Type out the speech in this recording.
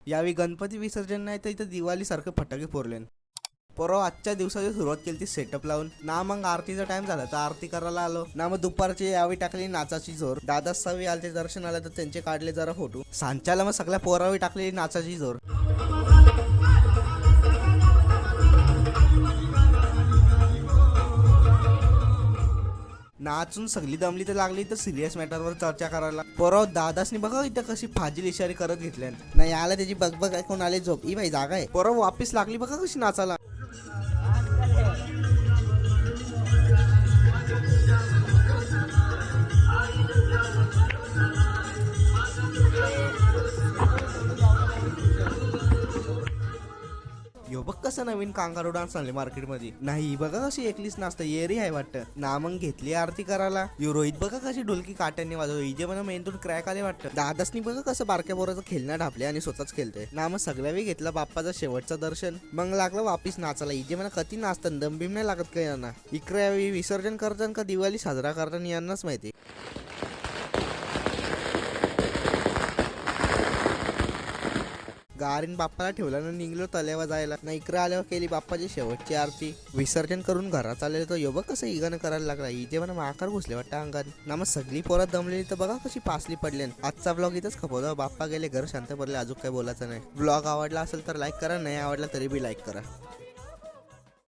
यावेळी गणपती विसर्जन नाही तर इथं दिवाळी सारखे फटाके फोडले. परवा आजच्या दिवसाची सुरुवात केली ती सेटअप लावून ना. मग आरतीचा टाइम झाला तर आरती करायला आलो ना. मग दुपारची यावेळी टाकली नाचाची जोर. दादा सावी आलते दर्शन आलं तर त्यांचे काढले जरा फोटो. सांच्याला मग सगळ्या पोरावी टाकलेली नाचाची जोर. नाचून सगळी दमली तर लागली तर सिरियस मॅटरवर चर्चा करायला. परवा दादासनी बघा इथं कशी फाजील इशारे करत घेतल्या. नाही आला त्याची बगबग ऐकून आले झोप. ई भाई जागा आहे. परवा वापिस लागली बघा कशी नाचायला. यो बघ कसं नवीन कांगारू डान्स आणले मार्केटमध्ये. नाही बघा कशी एकलीच नाचतं. येरी आहे वाटतं ना. मग घेतली आरती करायला. यो रोहित बघा कशी ढोलकी काट्यांनी वाजवतो. इजे मला मेंदून क्रॅक आले वाटतं. दादासनी बघा कसं बारक्या पोराचं खेळणं ढापले आणि स्वतःच खेळतोय ना. मग सगळ्या वेळी घेतलं बाप्पाचं शेवटचं दर्शन. मग लागलं वापिस नाचायला. इजे मला कधी नाचतं दमबीम नाही लागत काय यांना. इकडे यावेळी विसर्जन करताना का दिवाळी साजरा करताना यांनाच माहिती. गारीन बाप्पाला ठेवल्यानं निघलो तल्यावर जायला. ना इकडे आल्यावर केली बाप्पाची शेवटची आरती. विसर्जन करून घरात आलेलं तर यो बघ कसं इगानं करायला लागला. इथे मला माकार घुसले वाटतं अंगात ना. मग सगळी पोरात दमलेली तर बघा कशी पासली पडली. आजचा ब्लॉग इथंच खपवतो. बाप्पा गेले घर शांत पडले. अजून काय बोलायचं नाही. ब्लॉग आवडला असेल तर लाईक करा. नाही आवडला तरी बी लाईक करा.